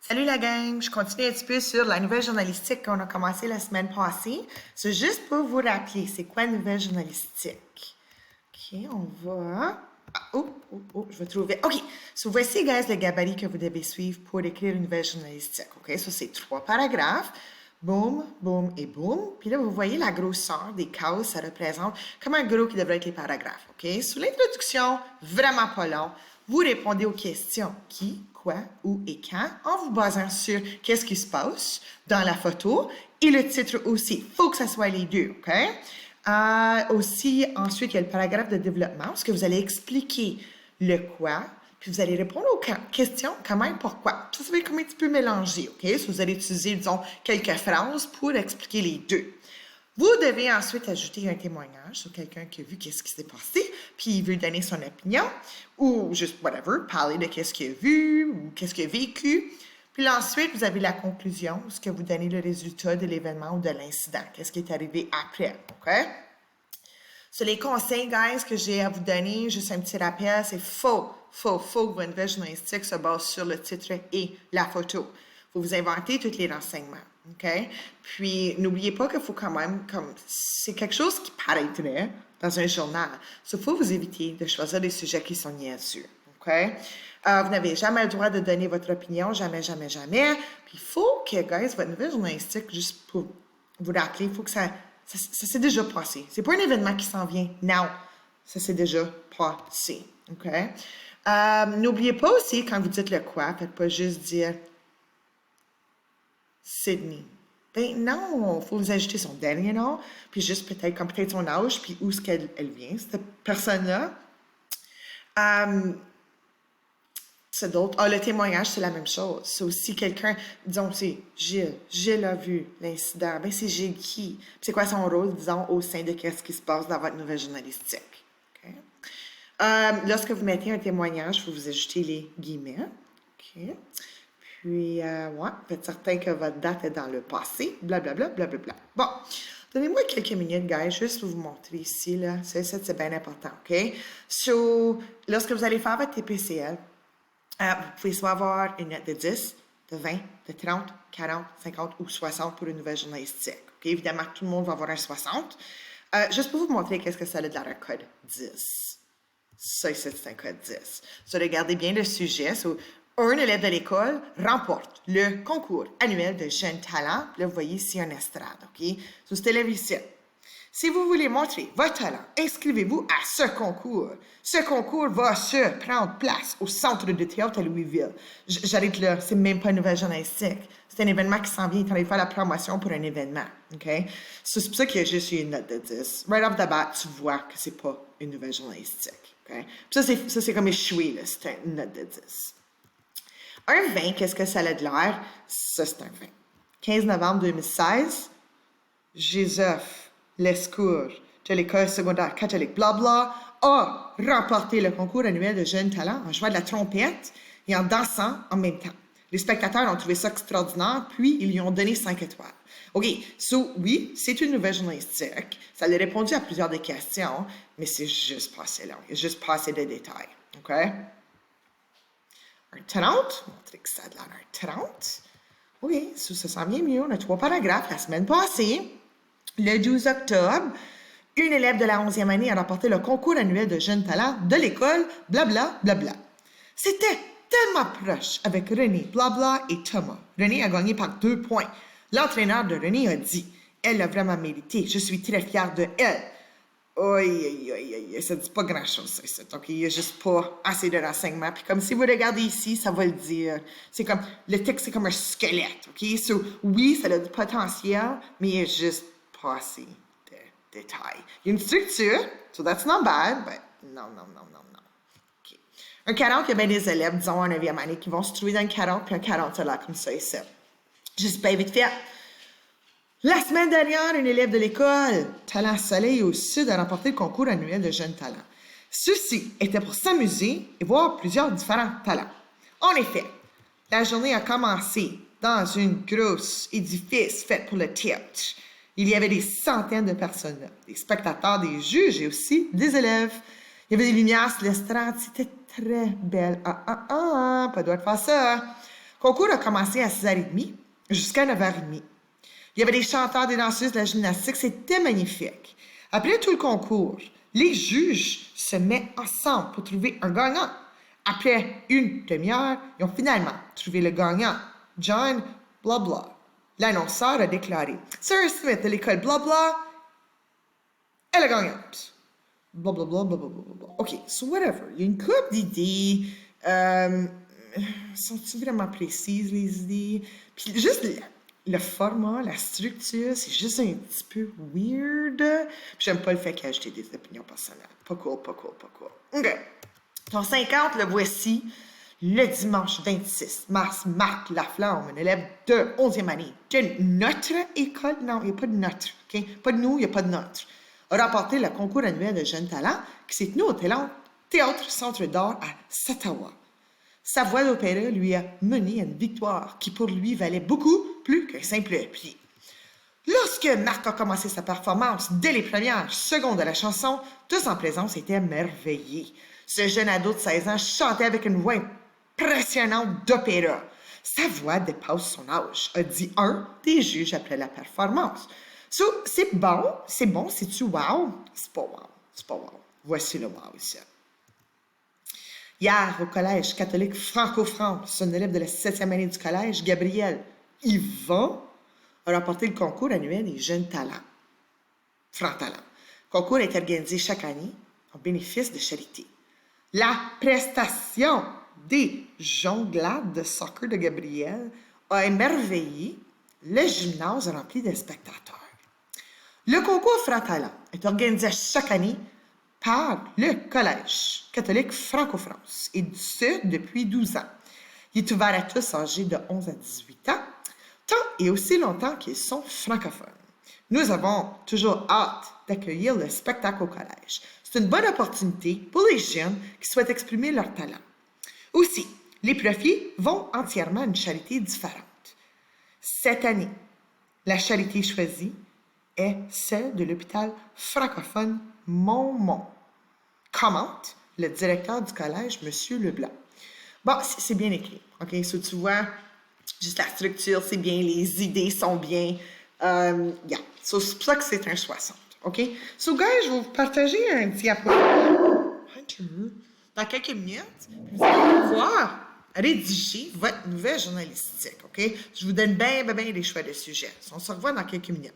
Salut la gang, je continue un petit peu sur la nouvelle journalistique qu'on a commencé la semaine passée. C'est juste pour vous rappeler, c'est quoi une nouvelle journalistique? OK, on va... je vais trouver... OK, so voici, guys, le gabarit que vous devez suivre pour écrire une nouvelle journalistique. OK, so c'est 3 paragraphes. Boum, boum et boum. Puis là, vous voyez la grosseur des cases, ça représente comment gros qui devraient être les paragraphes. OK? Sous l'introduction, vraiment pas long, vous répondez aux questions qui, quoi, où et quand en vous basant sur qu'est-ce qui se passe dans la photo et le titre aussi. Il faut que ça soit les deux, OK? Aussi, ensuite, il y a le paragraphe de développement, parce que vous allez expliquer le quoi, puis vous allez répondre aux questions comment et pourquoi. Ça va être comme un petit peu mélangé, OK? So, vous allez utiliser, disons, quelques phrases pour expliquer les deux. Vous devez ensuite ajouter un témoignage sur quelqu'un qui a vu qu'est-ce qui s'est passé, puis il veut donner son opinion, ou juste whatever, parler de qu'est-ce qu'il a vu, ou qu'est-ce qu'il a vécu. Puis là, ensuite, vous avez la conclusion, ce que vous donnez le résultat de l'événement ou de l'incident, qu'est-ce qui est arrivé après, OK? Sur les conseils, guys, que j'ai à vous donner, juste un petit rappel, c'est faux que votre nouvelle journalistique se base sur le titre et la photo. Il faut vous inventer tous les renseignements, OK? Puis, n'oubliez pas qu'il faut quand même, c'est quelque chose qui paraîtrait dans un journal. Il faut vous éviter de choisir des sujets qui sont niaiseux, OK? Vous n'avez jamais le droit de donner votre opinion, jamais, jamais, jamais. Puis, il faut que, guys, votre nouvelle journalistique, juste pour vous rappeler, il faut que ça s'est déjà passé. C'est pas un événement qui s'en vient. Non, ça s'est déjà passé. OK? N'oubliez pas aussi, quand vous dites le quoi, faites pas juste dire Sydney. Ben non, il faut vous ajouter son dernier nom, puis juste peut-être son âge, puis où est-ce qu'elle vient, cette personne-là. C'est d'autres. Ah, le témoignage, c'est la même chose. C'est aussi quelqu'un, disons, c'est Gilles. Gilles a vu l'incident. Ben, c'est Gilles qui? C'est quoi son rôle, disons, au sein de qu'est-ce qui se passe dans votre nouvelle journalistique? Okay? Lorsque vous mettez un témoignage, il faut vous ajouter les guillemets. OK? Puis, ouais, faites certain que votre date est dans le passé. Blablabla, blablabla. Bon. Donnez-moi quelques minutes, guys, juste pour vous montrer ici, là. C'est bien important, OK? So, lorsque vous allez faire votre TPCL, vous pouvez soit avoir une note de 10, de 20, de 30, 40, 50 ou 60 pour une nouvelle journalistique. Okay? Évidemment, tout le monde va avoir un 60. Juste pour vous montrer qu'est-ce que ça a de l'air un code 10. Ça ici, c'est un code 10. So, regardez bien le sujet. So, un élève de l'école remporte le concours annuel de jeunes talents. Là, vous voyez ici un estrade. OK? So, cet élève ici. Si vous voulez montrer votre talent, inscrivez-vous à ce concours. Ce concours va se prendre place au centre de théâtre à Louisville. J'arrête là, c'est même pas une nouvelle journalistique. C'est un événement qui s'en vient, il est en train de faire la promotion pour un événement. OK? C'est pour ça qu'il y a juste une note de 10. Right off the bat, tu vois que c'est pas une nouvelle journalistique. OK? Ça, c'est comme échoué, là. C'est une note de 10. Un 20, qu'est-ce que ça a de l'air? Ça, c'est un 20. 15 novembre 2016, Joseph Lescourt de l'école secondaire catholique Blabla a remporté le concours annuel de jeunes talents en jouant de la trompette et en dansant en même temps. Les spectateurs ont trouvé ça extraordinaire, puis ils lui ont donné 5 étoiles. OK, so oui, c'est une nouvelle journalistique. Ça a répondu à plusieurs des questions, mais c'est juste pas assez long. Il y a juste pas assez de détails. OK? Un 30, montrer que ça a l'air un 30. OK, so ça s'en vient mieux. On a 3 paragraphes la semaine passée. Le 12 octobre, une élève de la 11e année a remporté le concours annuel de jeunes talents de l'école, blabla, blabla. C'était tellement proche avec René, blabla et Thomas. René a gagné par 2 points. L'entraîneur de René a dit « Elle l'a vraiment mérité. Je suis très fière de elle. » Ça ne dit pas grand-chose, ça. Donc, il n'y a juste pas assez de renseignements. Puis comme si vous regardez ici, ça va le dire. C'est comme, le texte, c'est comme un squelette, OK? So, oui, ça a du potentiel, mais il y a juste pas assez de détails. Il y a une structure, so that's not bad, but non. OK. Un 40, il y a bien des élèves, disons, en 9e année, qui vont se trouver dans un 40, puis un 40, ça a l'air comme ça ici. Juste pas vite fait. La semaine dernière, une élève de l'école Talent Soleil au Sud a remporté le concours annuel de jeunes talents. Ceci était pour s'amuser et voir plusieurs différents talents. En effet, la journée a commencé dans une grosse édifice fait pour le théâtre. Il y avait des centaines de personnes là, des spectateurs, des juges et aussi des élèves. Il y avait des lumières sur l'estrade, c'était très belle. Pas le droit de faire ça. concours a commencé à 6h30 jusqu'à 9h30. Il y avait des chanteurs, des danseuses, de la gymnastique. C'était magnifique. Après tout le concours, les juges se mettent ensemble pour trouver un gagnant. Après une demi-heure, ils ont finalement trouvé le gagnant. John Blabla. L'annonceur a déclaré « Sarah Smith de l'école Blabla est la gagnante. » Blablabla, blablabla. OK, so whatever. Il y a une couple d'idées. Sont-ils vraiment précises, les idées? Puis juste le format, la structure, c'est juste un petit peu weird. Puis j'aime pas le fait qu'il y ait ajouté des opinions personnelles. Pas cool, pas cool, pas cool. OK. Ton 50, le voici. Le dimanche 26 mars, Marc Laflamme, un élève de 11e année de notre école, non, il n'y a pas de notre, OK? Pas de nous, il n'y a pas de notre, a remporté le concours annuel de jeunes talents qui s'est tenu au Théâtre Centre d'Art à Satawa. Sa voix d'opéra lui a mené à une victoire qui pour lui valait beaucoup plus qu'un simple prix. Lorsque Marc a commencé sa performance, dès les premières secondes de la chanson, tous en présence étaient émerveillés. Ce jeune ado de 16 ans chantait avec une voix impressionnante d'opéra. Sa voix dépasse son âge, a dit un des juges après la performance. So, c'est bon, c'est-tu wow? C'est pas wow. Voici le wow ici. Hier, au collège catholique Franco-France, un élève de la 7e année du collège, Gabriel Yvan, a remporté le concours annuel des jeunes talents. Franc Talent. Le concours est organisé chaque année en bénéfice de charité. La prestation des jonglades de soccer de Gabriel a émerveillé le gymnase rempli de spectateurs. Le concours Franc Talent est organisé chaque année par le Collège catholique Franco-France, et ce, depuis 12 ans. Il est ouvert à tous âgés de 11 à 18 ans, tant et aussi longtemps qu'ils sont francophones. Nous avons toujours hâte d'accueillir le spectacle au collège. C'est une bonne opportunité pour les jeunes qui souhaitent exprimer leur talent. Aussi, les profits vont entièrement à une charité différente. Cette année, la charité choisie est celle de l'hôpital francophone Montmont. Commente le directeur du collège, M. Leblanc. Bon, c'est bien écrit, OK? So, tu vois, juste la structure, c'est bien, les idées sont bien. Yeah. So, c'est pour ça que c'est un 60, OK? So, guys, je vais vous partager un diapo dans quelques minutes. Vous allez pouvoir rédiger votre nouvelle journalistique, OK? Je vous donne bien des choix de sujets. On se revoit dans quelques minutes.